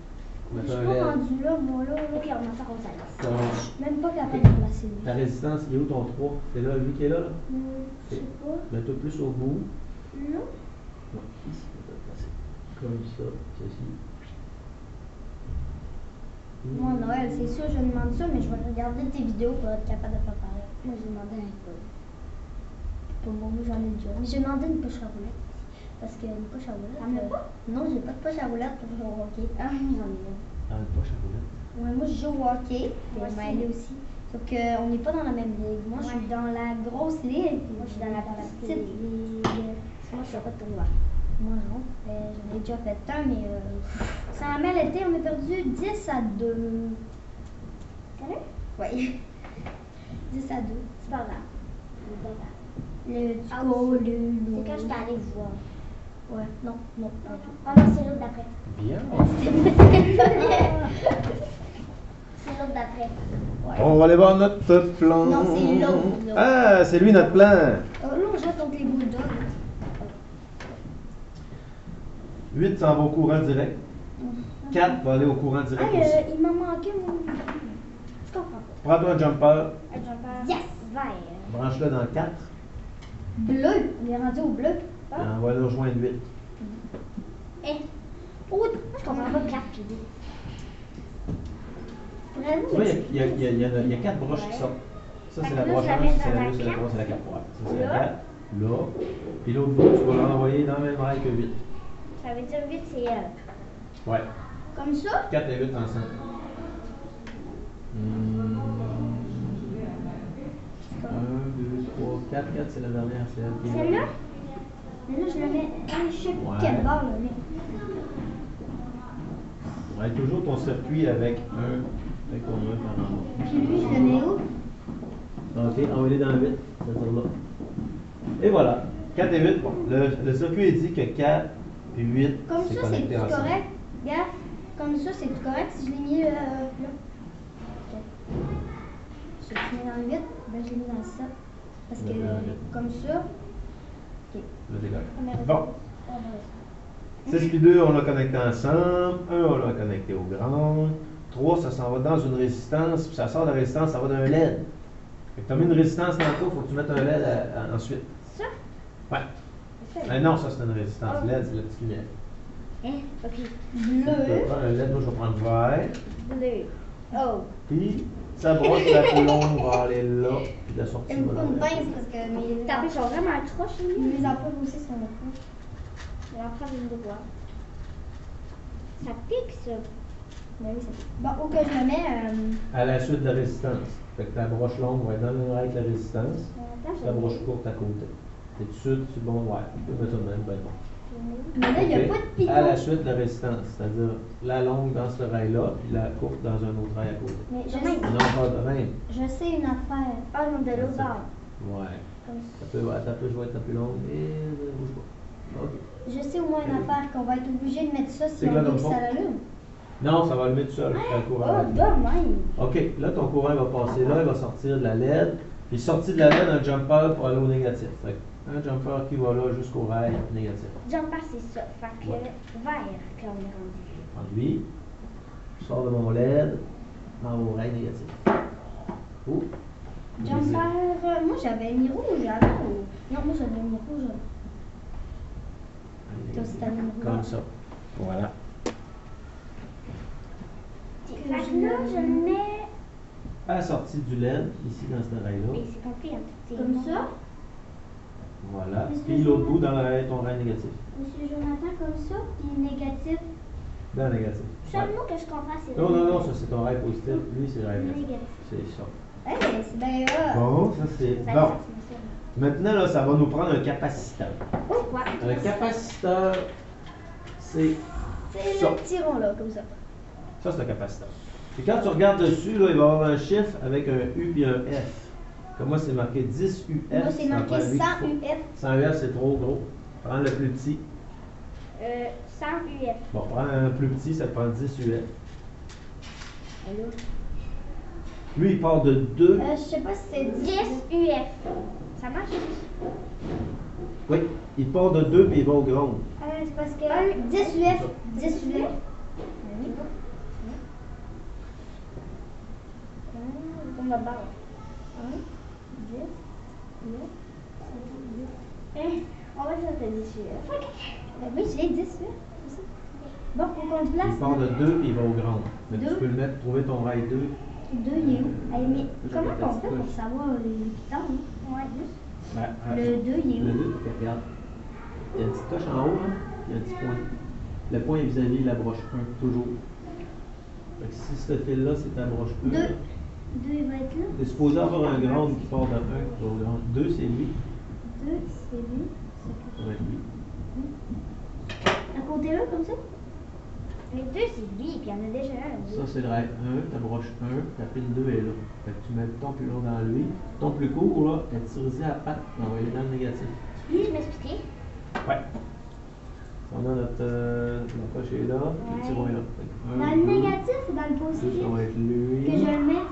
On Je met suis un pas LED. rendu là, moi, là. Ok, on va faire comme ça. Je Ton- suis même pas capable de placer Ta lui. résistance, il est où ton 3? C'est là, lui qui est là? Je sais pas. Mets-toi plus au bout. Là? Non, ici, on va placer comme ça, ceci. Moi, Noël, c'est sûr, je demande ça, mais je vais regarder tes vidéos pour être capable de faire pareil. Moi, j'ai demandé un peu. Pour moi, j'en ai déjà. Mais j'ai demandé une poche à roulettes. Parce qu'une poche à roulettes. T'en as pas? Non, j'ai pas de poche à roulettes pour jouer au hockey. Ah, j'en ai une. Dans une poche à roulettes. Ouais, moi, je joue au hockey. Moi Et aussi. Maëlie aussi. Sauf qu'on n'est pas dans la même ligue. Moi, je suis dans la grosse ligue. Moi, je suis dans la petite ligue. Moi, je fais pas de tournoi. Moi, non. J'en ai déjà fait un, mais ça a mal été. On a perdu 10 à 2. Sérieux? Oui. 10 à 2. C'est pas grave. C'est pas grave. Le Ah, Duco, c'est le. quand je suis allée voir. Ouais, non, non, pas du tout. Ah non, c'est l'autre d'après. Bien. C'est l'autre d'après. Ouais. On va aller voir notre plan. Non, c'est l'autre. Ah, c'est lui notre plan. Là, on joue contre les Bulldogs. 8 s'en va au courant direct. 4 va aller au courant direct Ah, aussi. il m'a manqué mon. Je comprends pas. Prends-toi un jumper, Yes! Vert. branche-le dans 4 Bleu. On est rendu au bleu. et on va le rejoindre 8. Eh. Oh, moi, je comprends pas 4 puis 2. Vraiment, Tu vois, il y a 4 broches qui sortent. Ça, c'est Fait la que là, broche je la 1, mets c'est dans la la 2, c'est la 3, quatre. c'est la 4. Ouais. Ça, c'est la Là. 4. Là. Puis l'autre bout, tu vas l'envoyer dans le même rail que 8. Ça veut dire 8, c'est elle. Ouais. comme ça. 4 et 8 ensemble. 1, 2, 3, 4. 4, c'est la dernière. C'est elle qui est là. Celle-là? Mais là, je le mets. Je sais Ouais. quelle barre, là, mais. Ouais, toujours ton circuit avec avec ton 1 par en bas. Puis lui, je le mets où? Ok, envoyez dans 8, c'est là. Et voilà, 4 et 8, bon, le circuit dit que 4 et 8, Comme c'est ça, connecté c'est-tu ensemble. correct? Regarde, comme ça, c'est-tu correct si je l'ai mis là? Ok. Je l'ai mis dans le 8, ben je l'ai mis dans le 7. Parce que Ouais, ouais. comme ça. Ok. Là, t'es correct. On a Bon, 6 puis 2, on l'a connecté ensemble. 1, on l'a connecté au grand. 3, ça s'en va dans une résistance. Puis ça sort de la résistance, ça va d'un LED. Fait que tu as mis une résistance tantôt, il faut que tu mettes un LED ensuite. Ça? Ouais. Non, ça c'est une résistance. LED, c'est la petite lumière. Hein? Ok. Tu peux Bleu. prendre un LED, moi je vais prendre vert. Bleu. Oh. Puis, sa broche la plus longue va aller là. Puis la sortie Il me va faut une là. pince parce que mes T'as ils sont vraiment atroces, lui. mes emplois aussi sont là. Je vais en prendre une de voir. Ça pique, ça. Ben oui, ça fait. Bon, où que je le mets, À la suite de la résistance. Fait que ta broche longue va être dans le même avec la résistance. Ta broche courte à côté. Et tout de suite, c'est bon, ouais. Tu peux mettre ça de même, ben bon. mais là, il n'y a Ok. pas de piton. À la suite de la résistance. C'est-à-dire la longue dans ce rail-là, puis la courte dans un autre rail à côté. Mais De même. Non, pas de même. je sais une affaire. Ah non, de l'autre bord. Ouais. Comme Ça peut, ouais, ça peut jouer être la plus longue et bouge pas. Ok. Je sais au moins une affaire qu'on va être obligé de mettre ça si C'est que on là, veut dans que le fond. ça l'allume. Non, ça va allumer tout seul. Le courant va Oh, allumer. de même. OK, là, ton courant va passer là, il va sortir de la LED. Puis sorti de la LED, un jumper pour aller au négatif. Fait que un jumper qui va là jusqu'au rail négatif. Jumper, c'est ça. Fait que Ouais. vert, que l'on est rendu. Je prends lui, je sors de mon LED, dans au rail négatif. Oh! Jumper, moi j'avais mis rouge avant. Non, moi j'avais mis rouge avant. Toi, c'est ta même Comme rouge. ça. Voilà. Fait que là, je le mets. À la sortie du LED, ici dans ce rail-là. Et c'est compris, hein. C'est Comme bon. ça. Voilà. Monsieur Puis l'autre Jonathan. bout dans le rail, ton rail négatif. Monsieur Jonathan, comme ça, puis négatif. Dans le négatif. Seul Ouais. mot que je comprends, c'est Non, le non, non, ça c'est ton rail positif. Lui, c'est le rail négatif. négatif. C'est ça. Hey, c'est bien hot. Bon, ça c'est Ça, bon. c'est ça. Maintenant, là, ça va nous prendre un capaciteur. Pourquoi? Un capaciteur, c'est C'est ça. le petit rond là, comme ça. Ça, c'est le capaciteur. Et quand tu regardes dessus, là, il va y avoir un chiffre avec un U et un F. Comme moi, c'est marqué 10 UF. Moi, c'est ça marqué prend lui 100 qu'il faut. UF. 100 UF, c'est trop gros. Prends le plus petit. 100 UF. Bon, prends un plus petit, ça te prend 10 UF. Allô? Lui, il part de 2. Je sais pas si c'est 10. 10 UF. Ça marche? Oui, il part de 2 puis il va au grand. C'est parce que 10 UF. 10 UF. Comme la barre. 10 UF. On va dire que 10 UF. Ben oui, je l'ai dit, ça. Bon, faut qu'on le place. Il part de 2 et il va au grand. Mais tu Deux. peux le mettre, trouver ton rail 2. 2, il est où? Hey, mais comment on fait pour savoir les pitons? Ouais, le 2, il est Le où? 2, regarde. Il y a une petite coche en haut, hein? Il y a un petit point. Le point est vis-à-vis de la broche 1, toujours. Fait que si ce fil-là, c'est ta broche 1. 2. 2, il va être là. Tu es supposé avoir un grand qui part de 1 qui va au grand. 2, c'est lui. 2, c'est lui. Ça va être lui. À côté là, comme ça? Le 2, c'est lui, puis il y en a déjà un. Ça, c'est le rail 1, ta broche 1, ta pile 2 est là. Fait que tu mets le ton plus long dans lui. Ton plus court, là, est utilisé à patte. On va aller dans le négatif. Lui, je m'expliquais. Ouais. On a notre la coche est là, puis le petit rond est là. Fait que Dans le négatif ou dans le positif? Ça va être lui. Que je le mette.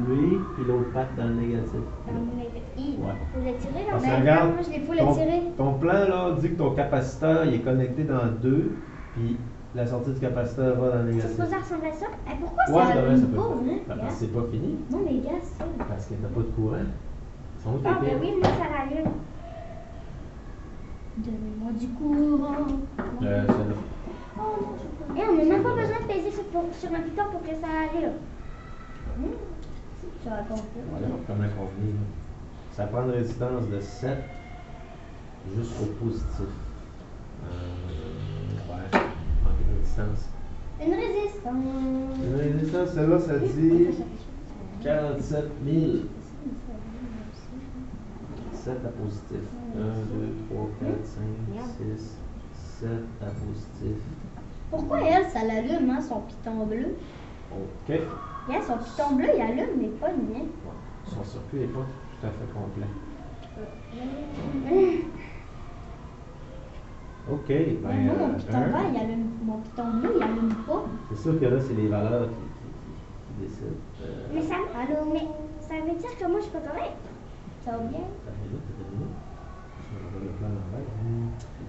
Lui, puis l'autre patte dans le négatif. Dans le négatif. Ouais. Faut le tirer, là. Parce que Ben, regarde, moi, je l'ai faut le tirer. ton plan là dit que ton capaciteur il est connecté dans 2, puis la sortie du capaciteur va dans le C'est négatif. supposé ressembler à ça? Eh, pourquoi Ouais, ça ça allume peut pas, faire. hein? Parce que c'est pas fini. Non, les gars, c'est ça. Parce qu'il n'y a pas de courant. Ils sont où tes Ah, ben piles? oui, moi, ça l'allume. Donnez-moi du courant. Celle-là. Oh non, je peux pas. Et on n'a même pas besoin de peser sur un piton pour que ça allume. Ça va compter. Voilà, comment convenu. Ça prend une résistance de 7 jusqu'au positif. Ouais, manque de résistance. Une résistance. Une résistance, celle-là, ça dit 47 000. 7 à positif. 1, 2, 3, 4, 5, 6, 7 à positif. Pourquoi elle, ça l'allume, hein, son piton bleu? OK. Yeah, son piton bleu, il allume, mais pas le mien. Son circuit n'est pas tout à fait complet. OK. Ben, moi, mon piton un. vert, il allume. Mon piton bleu, il allume pas. C'est sûr que là, c'est les valeurs qui décident. Mais ça, alors, mais ça veut dire que moi, je suis pas correct. Ça va bien? T'as terminé. Je vais le plan à l'envers.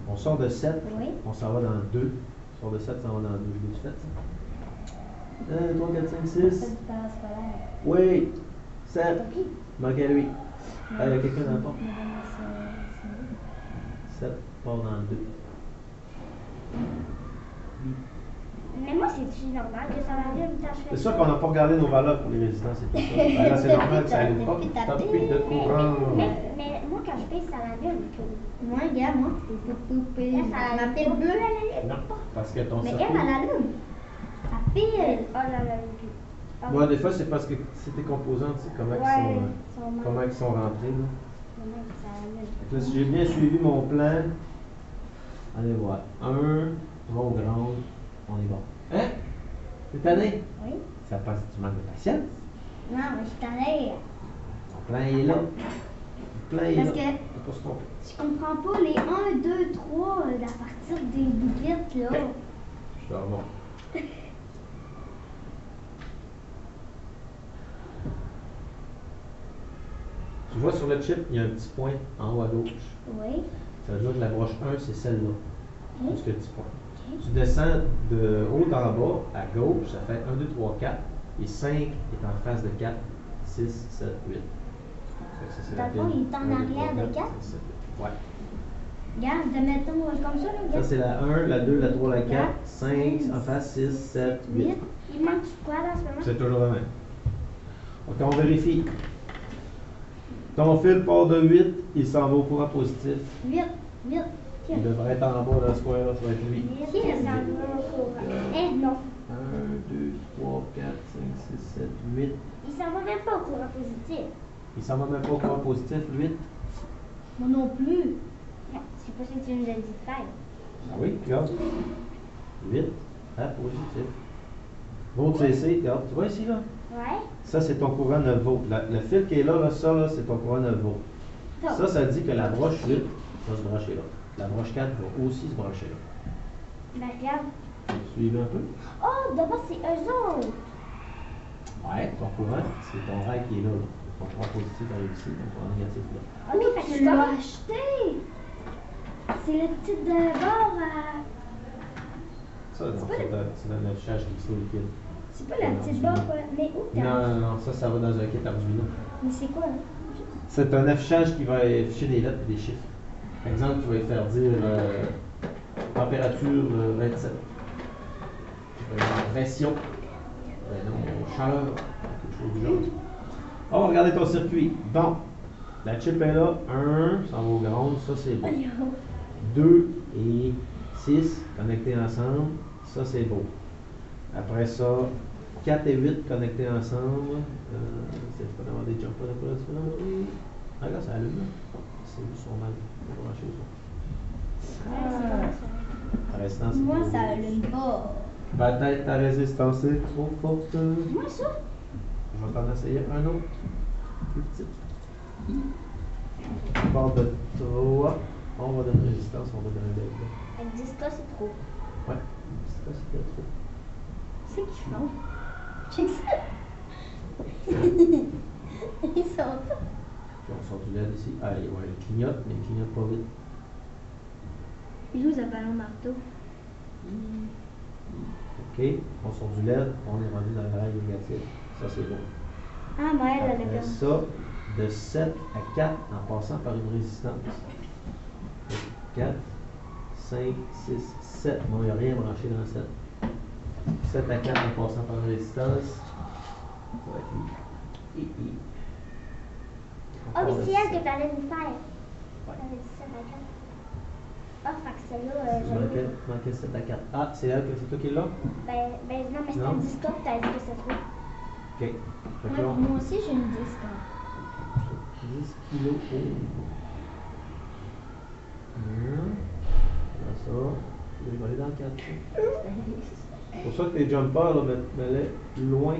On sort de 7, Oui. on s'en va dans 2. On sort de 7, on s'en va dans 2. Je l'ai fait, ça. 1, 2, 3, 4, 5, 6. C'est du parascolaire. Oui. 7. Ok. Manque à lui. Ah, il y a quelqu'un dans le pont. Mais bon, c'est- 7 part dans 2. Mais moi, c'est normal que ça allume quand je fais C'est ça. sûr qu'on n'a pas regardé nos valeurs pour les résistances et tout ça. Ben là, c'est normal que ça allume pas. T'as plus de courant. Mais moi, quand je paye, ça l'allume. Moi, regarde, moi. Ma pile bleue, elle allume. Non, parce que ton Mais circuit. elle allume. La pile. Oh là là. Moi, des fois, c'est parce que c'est tes composantes, c'est comment, comment ils sont rentrés. Là. Fait que là, si j'ai bien suivi mon plan, allez voir. 1, trop grande, on est bon. Hein? T'es tanné? Oui. Ça passe, tu manques de patience. Non, mais je suis tannée. Ton plan est là. Le plan est Parce là. que Faut pas se tromper. je comprends pas les 1, 2, 3 à partir des boulettes, là. Je te remonte. Tu vois sur le chip, il y a un petit point en haut à gauche. Oui. Ça veut dire que la broche 1, c'est celle-là. Ok. Jusqu'à petit point. Tu descends de haut en bas, à gauche, ça fait 1, 2, 3, 4. Et 5 est en face de 4, 6, 7, 8. Dans le fond, il est en arrière de 4? Ouais. Regarde, mettons comme ça, là. Ça, Regarde. c'est la 1, la 2, la 3, la 4, 4, 5, en face 6, 7, 8. 8. Il manque quoi dans ce moment? C'est toujours la même. Ok, on vérifie. Ton fil part de 8, il s'en va au courant positif. 8. 8. Il devrait être en bas dans ce coin-là, ça va être lui. Qui est dans le courant? Eh non. 1, 2, 3, 4, 5, 6, 7, 8. Il s'en va même pas au courant positif. Il s'en va même pas au courant positif, 8. Moi non plus. Non, c'est pas ça que tu nous as dit de faire. Ah oui, regarde. 8 à positif. Volts CC, regarde, tu vois ici là? Ouais. Ça, c'est ton courant 9 volts. Le fil qui est là, ça, là, c'est ton courant 9 volts. Ça. Ça dit que la broche 8 va se brancher là. La broche 4 va aussi se brancher là. Ben, regarde. Suivez un peu. Oh, d'abord, c'est eux autres. Ouais, ton courant, c'est ton rail qui est là. Ton courant positif arrive ici, ton courant négatif là. Ok, fait que tu l'as acheté. C'est le petit de bord à... Ça, non, c'est dans notre charge qui est liquide. C'est pas la petite barre, mais où t'as? Non, ça va dans un kit Arduino. Mais c'est quoi, là? C'est un affichage qui va afficher des lettres et des chiffres. Par exemple, tu vas lui faire dire Température 27. Pression. Non, chaleur. Quelque chose du genre. On va regarder ton circuit. Bon. La chip est là. 1, ça va au ground. Ça, c'est bon. 2 et 6 connectés ensemble. Ça, c'est beau. Après ça, 4 et 8 connectés ensemble. C'est pas d'avoir des jumps là pour la différence. Ah, regarde, ça allume. C'est juste son mal. Faut brancher ça. La résistance. Moi, ça allume pas. Peut-être ta résistance est trop forte. Moi, ça? Je vais t'en essayer un autre. Plus petit. Bord de 3. On va donner résistance, on va donner l'aide. Avec 10 cas, c'est trop. Ouais, ça c'était trop. C'est qu'ils font. Check ça. Ils sont pas. Puis on sort du LED ici. Ah, ouais, il clignote, mais il clignote pas vite. Il joue à ballon marteau. Ok, on sort du LED, on est rendu dans le rail négatif. Ça c'est bon. Ah, mais elle a Après le ça, de 7 à 4 en passant par une résistance. 4, 5, 6, 7. Bon, il n'y a rien branché dans 7. 7 à 4 en passant par une résistance. Ça va être lui. Ah, mais c'est elle que t'allais nous faire. Ouais. T'avais dit ça, d'accord. Ah, fait que celle-là, j'avais. Manquait 7 à 4. Ah, c'est elle que c'est toi qui l'as? Ben, non, mais c'était Non. 10 cas, t'as dit que c'était trop. Ok. Fait que là, Moi aussi, j'ai une 10 cas. 10 kilos. Là, ça. Je vais aller dans le 4. C'est pour ça que tes jumpers, là, mets-les loin.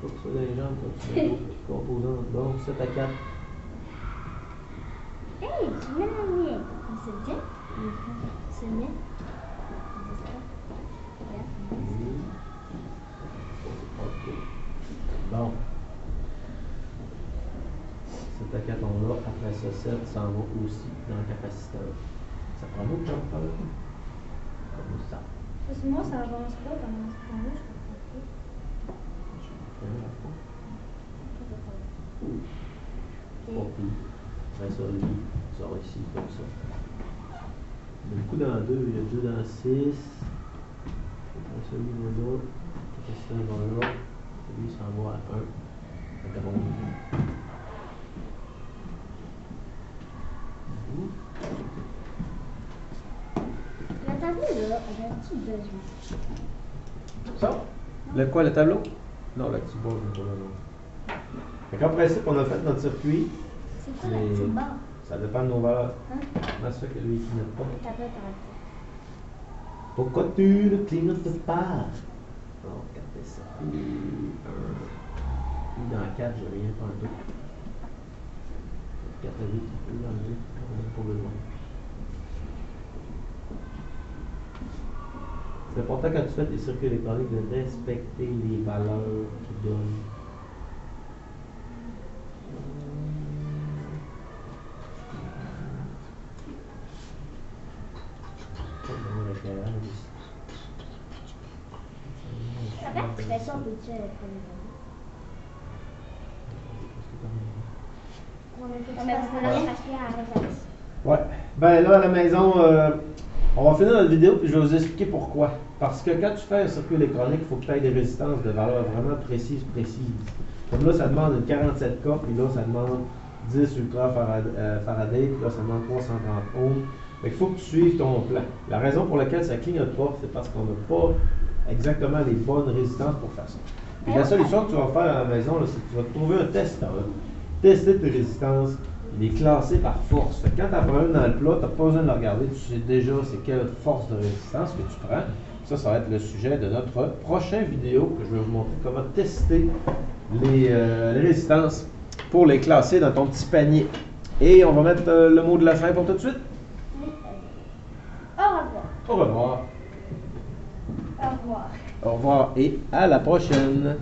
Pas que ça soit dans les jambes, là, tu mets d'autres composantes. Donc, 7 à 4. Hey, tu mets la mienne. C'est bien. C'est bien. Bon. 7 à 4, on l'a. Après ça, 7 s'en va aussi dans le capaciteur. Ça prend l'autre jumper. Comme ça. Parce que moi, ça avance pas dans ce point-là, je comprends pas. Pas plus. Après ça, lui, ça va ici, comme ça. Il y a le coup dans 2, il y a 2 dans 6. Après ça, lui, va là. Le capaciteur va là. Lui, il s'en va à 1. À ground. Le tableau, là, as-tu besoin? Ça? Le quoi, le tableau? Non, le petit bord, je ne sais pas le nom. Fait qu'en principe, on a fait notre circuit. C'est quoi la petite barre? Ça dépend de nos valeurs. Hein? Comment ça fait que lui, il clignote pas? Le tableau, t'as Pourquoi tu ne clignotes pas? Alors, regardez ça. Dans 4, j'ai rien pas en tout. 4 à 8, on peut l'enlever. On n'a pas besoin. C'est important quand tu fais des circuits électroniques de respecter les valeurs qu'ils donnent. Après, tu fais ça, on peut-tu prendre on a fait ça, on a racheté à la réserve. Ouais. Ben là, à la maison, on va finir notre vidéo puis je vais vous expliquer pourquoi. Parce que quand tu fais un circuit électronique, il faut que tu aies des résistances de valeurs vraiment précises. Comme là, ça demande une 47K, puis là, ça demande 10 ultra Faraday, puis là, ça demande 330 ohms. Fait qu'il faut que tu suives ton plan. La raison pour laquelle ça clignote pas, c'est parce qu'on n'a pas exactement les bonnes résistances pour faire ça. Puis la solution que tu vas faire à la maison, c'est que tu vas te trouver un testeur, tester tes résistances, les classer par force. Fait que quand tu apprends une dans le plat, tu n'as pas besoin de le regarder, tu sais déjà c'est quelle force de résistance que tu prends. Ça va être le sujet de notre prochaine vidéo que je vais vous montrer comment tester les résistances pour les classer dans ton petit panier. Et on va mettre le mot de la fin pour tout de suite. Au revoir. Au revoir. Au revoir. Au revoir et à la prochaine.